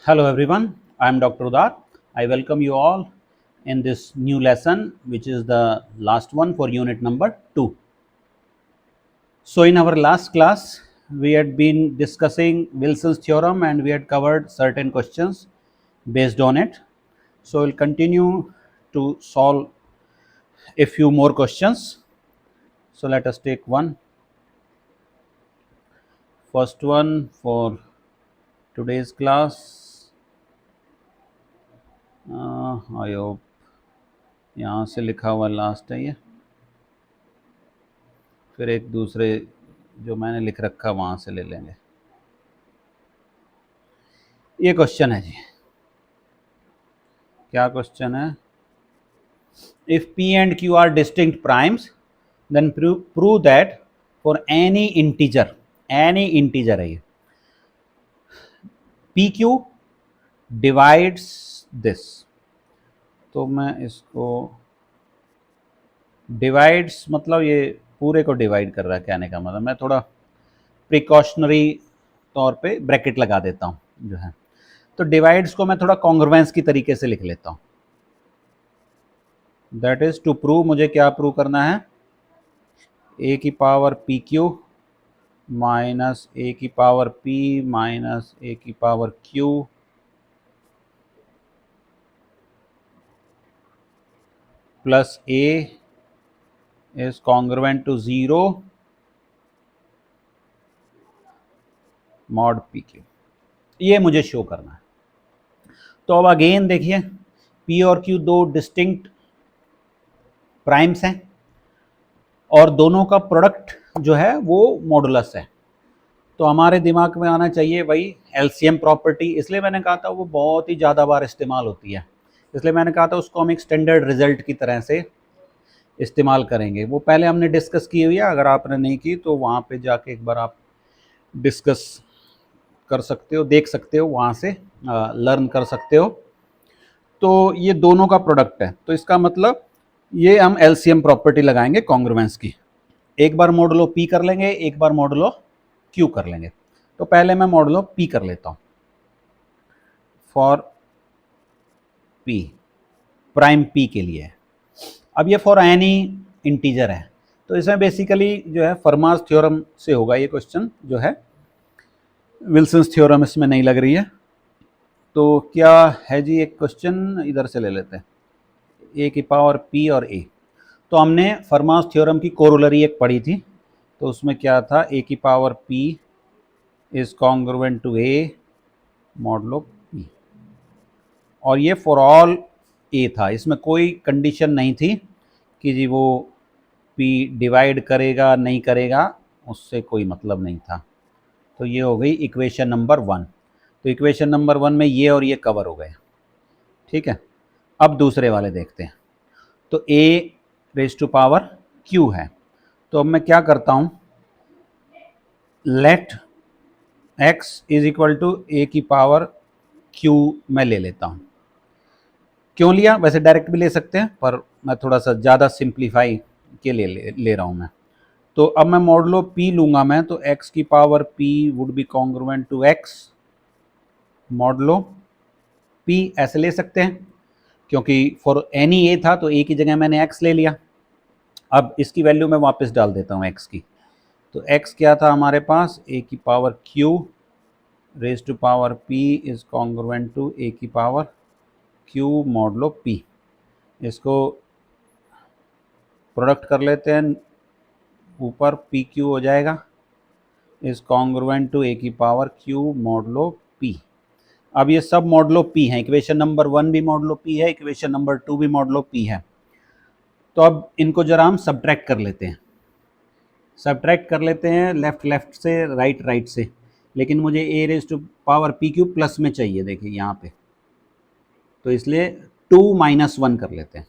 Hello everyone, I am Dr. Udar. I welcome you all in this new lesson, which is the last one for unit number 2. So, in our last class, we had been discussing Wilson's theorem and we had covered certain questions based on it. So, we'll continue to solve a few more questions. So, let us take one. First one for today's class. I hope यहाँ से लिखा हुआ last है ये, फिर एक दूसरे जो मैंने लिख रखा वहाँ से ले लेंगे। ये क्वेश्चन है जी, क्या क्वेश्चन है? If P and Q are distinct primes then prove that for any integer है ये, PQ डिवाइड्स दिस। तो मैं इसको डिवाइड्स मतलब ये पूरे को डिवाइड कर रहा है, कहने का मतलब मैं थोड़ा प्रिकॉशनरी तौर पे ब्रैकेट लगा देता हूँ जो है। तो डिवाइड्स को मैं थोड़ा कॉन्ग्रुएंस की तरीके से लिख लेता हूँ। दैट इज टू प्रूव, मुझे क्या प्रूव करना है? ए की power p q minus a की पावर पी माइनस ए की power q plus a is congruent to 0 mod p q. ये मुझे शो करना है। तो अब अगेन देखिए, पी और क्यू दो डिस्टिंक्ट प्राइम्स हैं और दोनों का प्रोडक्ट जो है वो मॉडुलस है। तो हमारे दिमाग में आना चाहिए वही एलसीएम प्रॉपर्टी। इसलिए मैंने कहा था वो बहुत ही ज़्यादा बार इस्तेमाल होती है, इसलिए मैंने कहा था उसको हम एक स्टैंडर्ड रिजल्ट की तरह से इस्तेमाल करेंगे। वो पहले हमने डिस्कस की हुई है, अगर आपने नहीं की तो वहाँ पे जाके एक बार आप डिस्कस कर सकते हो, देख सकते हो, वहाँ से लर्न कर सकते हो। तो ये दोनों का प्रोडक्ट है, तो इसका मतलब ये हम एलसीएम प्रॉपर्टी लगाएंगे कॉन्ग्रुएंस की। एक बार मॉडुलो पी कर लेंगे, एक बार मॉडुलो क्यू कर लेंगे। तो पहले मैं मॉडुलो पी कर लेता हूँ। फॉर पी, प्राइम पी के लिए। अब ये फॉर एनी इंटीजर है, तो इसमें बेसिकली जो है फर्मास थ्योरम से होगा ये क्वेश्चन जो है। विल्सन्स थ्योरम इसमें नहीं लग रही है। तो क्या है जी, एक क्वेश्चन इधर से ले लेते हैं, ए की पावर पी और ए। तो हमने फर्मास थ्योरम की कोरोलरी एक पढ़ी थी, तो उसमें क्या था? ए की power p is congruent to a modulo p, और ये फॉर ऑल ए था। इसमें कोई कंडीशन नहीं थी कि जी वो पी डिवाइड करेगा नहीं करेगा, उससे कोई मतलब नहीं था। तो ये हो गई इक्वेशन नंबर 1। तो इक्वेशन नंबर 1 में ये और ये कवर हो गए, ठीक है। अब दूसरे वाले देखते हैं। तो a raise to power q है, तो अब मैं क्या करता हूँ? Let x is equal to a की पावर क्यू मैं ले लेता हूँ। क्यों लिया? वैसे डायरेक्ट भी ले सकते हैं, पर मैं थोड़ा सा ज़्यादा सिंप्लीफाई के लिए ले रहा हूँ मैं। तो अब मैं मॉडुलो पी लूँगा मैं, तो x की power p would be congruent to x modulo p, ऐसे ले सकते हैं, क्योंकि फॉर एनी a था तो a की जगह मैंने x ले लिया। अब इसकी वैल्यू मैं वापस डाल देता हूँ x की। तो x क्या था हमारे पास? a की power q raise to power p is congruent to a की पावर q मॉडुलो p। इसको प्रोडक्ट कर लेते हैं, ऊपर पी क्यू हो जाएगा, इज कॉन्ग्रुएंट टू ए की पावर क्यू मॉडुलो पी। अब ये सब मॉडुलो पी है, इक्वेशन नंबर 1 भी मॉडुलो पी है, इक्वेशन नंबर 2 भी मॉडुलो पी है। तो अब इनको जरा हम सब्ट्रैक्ट कर लेते हैं, लेफ्ट लेफ्ट से, राइट राइट से। लेकिन मुझे a raise to power p q plus में चाहिए, देखिए यहाँ पे, तो इसलिए 2 माइनस 1 कर लेते हैं।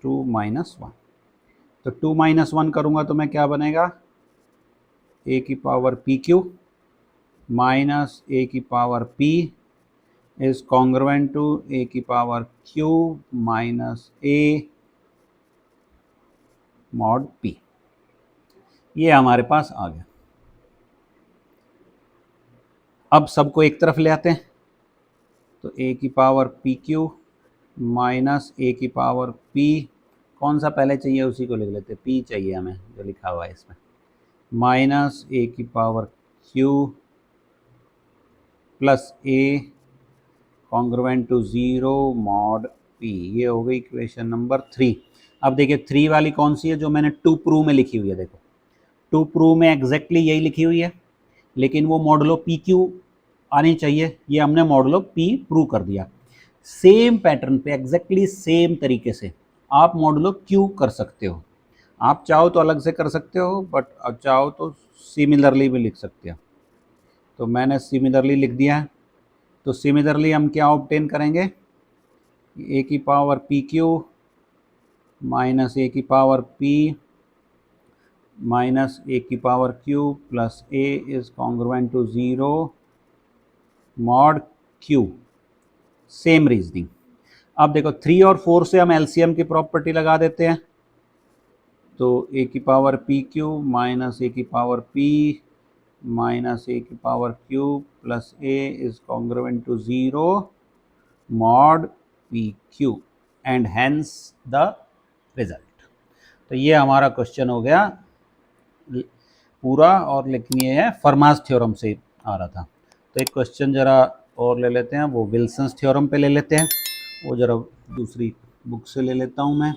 2 माइनस 1, तो 2 माइनस 1 करूँगा तो मैं क्या बनेगा? ए की power p q minus a की power p is congruent to a की power q minus a mod p। ये हमारे पास आ गया। अब सबको एक तरफ ले आते हैं, तो ए की power p q minus a की पावर पी, कौन सा पहले चाहिए उसी को लिख लेते, पी चाहिए हमें जो लिखा हुआ है इसमें, माइनस ए की power q plus a congruent to 0 mod p. ये हो गई इक्वेशन नंबर 3। अब देखिए 3 वाली कौन सी है, जो मैंने टू प्रूव में लिखी हुई है। देखो टू प्रूव में एग्जैक्टली यही लिखी हुई है, लेकिन वो मॉडलो पी क्यू आनी चाहिए, ये हमने मॉडलो पी प्रूव कर दिया। सेम पैटर्न पे एग्जैक्टली सेम तरीके से आप मॉडलो क्यू कर सकते हो। आप चाहो तो अलग से कर सकते हो, बट अब चाहो तो सिमिलरली भी लिख सकते हो। तो मैंने सिमिलरली लिख दिया है। तो सिमिलरली हम क्या ऑब्टेन करेंगे, ए की power p q minus a की पावर पी माइनस ए की power q plus a is congruent to 0 mod q. Same reasoning. अब देखो 3 और 4 से हम एलसीएम की प्रॉपर्टी लगा देते हैं, तो ए की power p q minus a की पावर पी माइनस ए की power q plus a is congruent to 0 mod p q and hence the result. तो ये हमारा क्वेश्चन हो गया पूरा, और लेकिन ये है फर्मास थ्योरम से आ रहा था। तो एक क्वेश्चन जरा और ले लेते हैं, वो विल्सन्स थ्योरम पे ले लेते हैं, वो जरा दूसरी बुक से ले लेता हूँ मैं।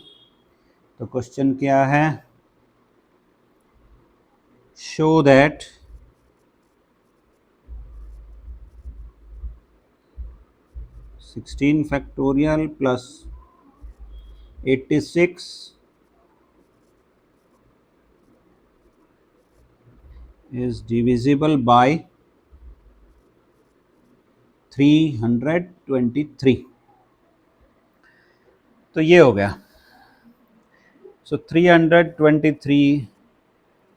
तो क्वेश्चन क्या है, show that sixteen factorial plus 86 is divisible by 323। तो ये हो गया। सो 323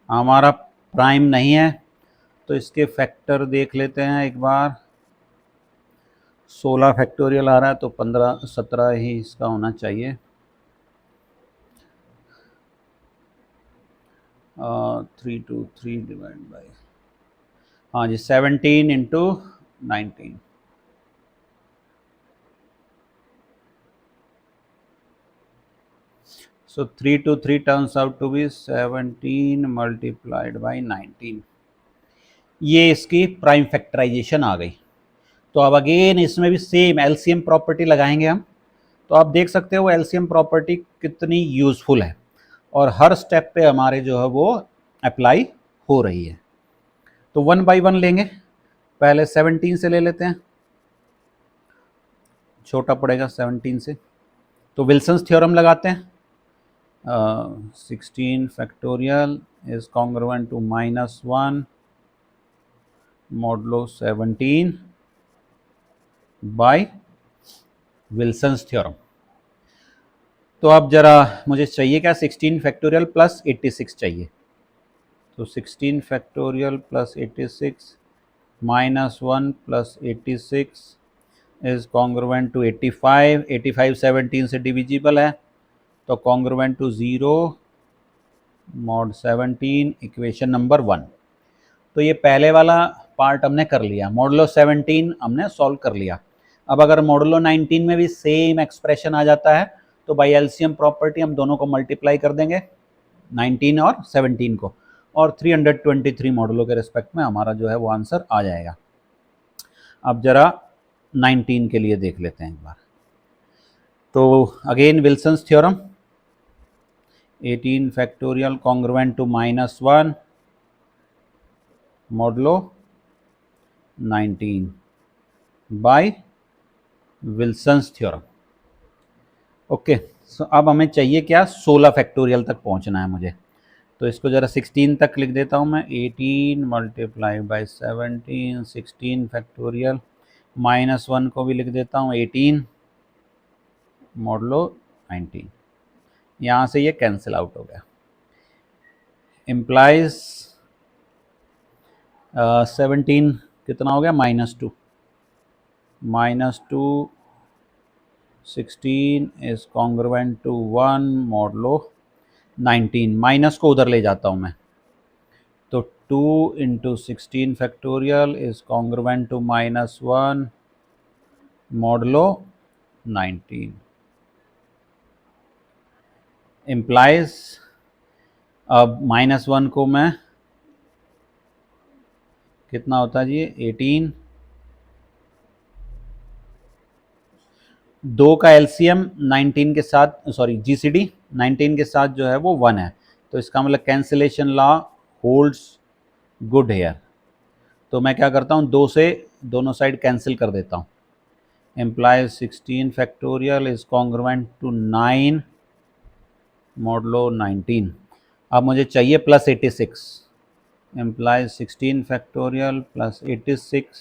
हमारा प्राइम नहीं है, तो इसके फैक्टर देख लेते हैं एक बार। 16 फैक्टोरियल आ रहा है, तो 15-17 ही इसका होना चाहिए। 323 डिवाइड बाई, हाँ जी 17 into 19। So 323 turns out to be 17 multiplied by 19। ये इसकी प्राइम फैक्टराइजेशन आ गई। तो अब अगेन इसमें भी सेम एलसीएम प्रॉपर्टी लगाएंगे हम। तो आप देख सकते हो एलसीएम प्रॉपर्टी कितनी यूज़फुल है, और हर स्टेप पे हमारे जो है वो अप्लाई हो रही है। तो 1 बाई 1 लेंगे, पहले 17 से ले लेते हैं, छोटा पड़ेगा 17 से। तो विल्सन्स थ्योरम लगाते हैं, 16 factorial is congruent to -1 modulo 17 by Wilson's theorem. तो अब जरा मुझे चाहिए क्या, 16 फैक्टोरियल प्लस 86 चाहिए। तो 16 factorial plus 86 -1 plus 86 is congruent to 85। 85 17 से डिविजिबल है, तो congruent to 0 mod 17 equation number 1। तो ये पहले वाला पार्ट हमने कर लिया, मॉडलो 17 हमने सॉल्व कर लिया। अब अगर मॉडलो 19 में भी सेम एक्सप्रेशन आ जाता है, तो बाई एलसीएम प्रॉपर्टी हम दोनों को मल्टीप्लाई कर देंगे, 19 और 17 को, और 323 मॉडलों के रिस्पेक्ट में हमारा जो है वो आंसर आ जाएगा। अब जरा 19 के लिए देख लेते हैं एक बार। तो again Wilson's theorem, 18 factorial congruent to -1 modulo 19 by Wilson's theorem. Okay, so अब हमें चाहिए क्या, 16 फैक्टोरियल तक पहुंचना है मुझे। तो इसको ज़रा 16 तक लिख देता हूँ मैं, 18 मल्टीप्लाई बाई 17 16 फैक्टोरियल, -1 को भी लिख देता हूँ 18 मॉडलो 19। यहाँ से ये कैंसिल आउट हो गया, इम्प्लाइज 17 कितना हो गया, -2 16 is congruent to 1 modulo 19। Minus को उधर ले जाता हूँ मैं, तो 2 into 16 factorial is congruent to -1 modulo 19 implies, अब -1 को मैं कितना होता है जी 18, दो का एलसीएम 19 के साथ, सॉरी जीसीडी 19 के साथ जो है वो 1 है, तो इसका मतलब cancellation law holds good here. तो मैं क्या करता हूँ, 2 से दोनों साइड कैंसिल कर देता हूँ। implies 16 factorial is congruent to 9 modulo 19। अब मुझे चाहिए +86, implies 16 factorial plus 86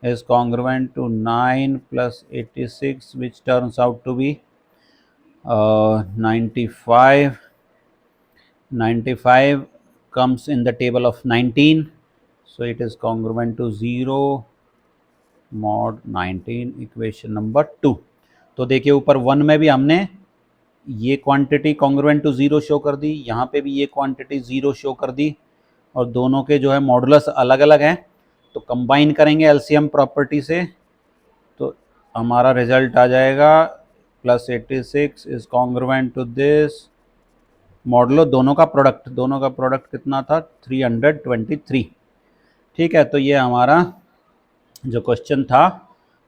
is congruent to 9 plus 86, which turns out to be 95. 95 comes in the table of 19, so it is congruent to 0 mod 19, equation number 2। तो देखिए ऊपर 1 में भी हमने ये क्वांटिटी कॉन्ग्रुएंट टू 0 शो कर दी, यहाँ पे भी ये क्वांटिटी 0 शो कर दी, और दोनों के जो है मॉडुलस अलग अलग हैं, तो कंबाइन करेंगे एलसीएम प्रॉपर्टी से, तो हमारा रिजल्ट आ जाएगा +86 is congruent to this modulo दोनों का प्रोडक्ट कितना था 323। ठीक है, तो ये हमारा जो क्वेश्चन था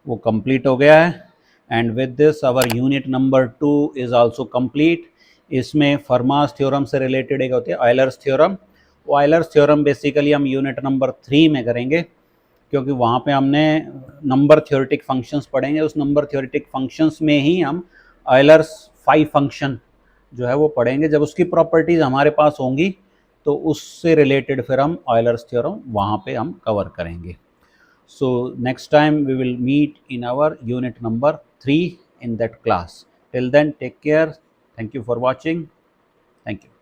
वो कंप्लीट हो गया है। And with this our unit number 2 is also complete. इसमें फर्मास थ्योरम से रिलेटेड एक होती है ऑयलर्स थ्योरम। वो ऑयलर्स थ्योरम बेसिकली हम यूनिट नंबर 3 में करेंगे, क्योंकि वहाँ पे हमने नंबर थ्योरेटिक फंक्शंस पढ़ेंगे। उस नंबर थ्योरेटिक फंक्शंस में ही हम ऑयलर्स 5 फंक्शन जो है वो पढ़ेंगे। जब उसकी प्रॉपर्टीज़ हमारे पास होंगी तो उससे रिलेटेड फिर हम ऑयलर्स थ्योरम वहाँ पे हम कवर करेंगे। So next time we will meet in our unit number 3 in that class. Till then, take care. Thank you for watching. Thank you.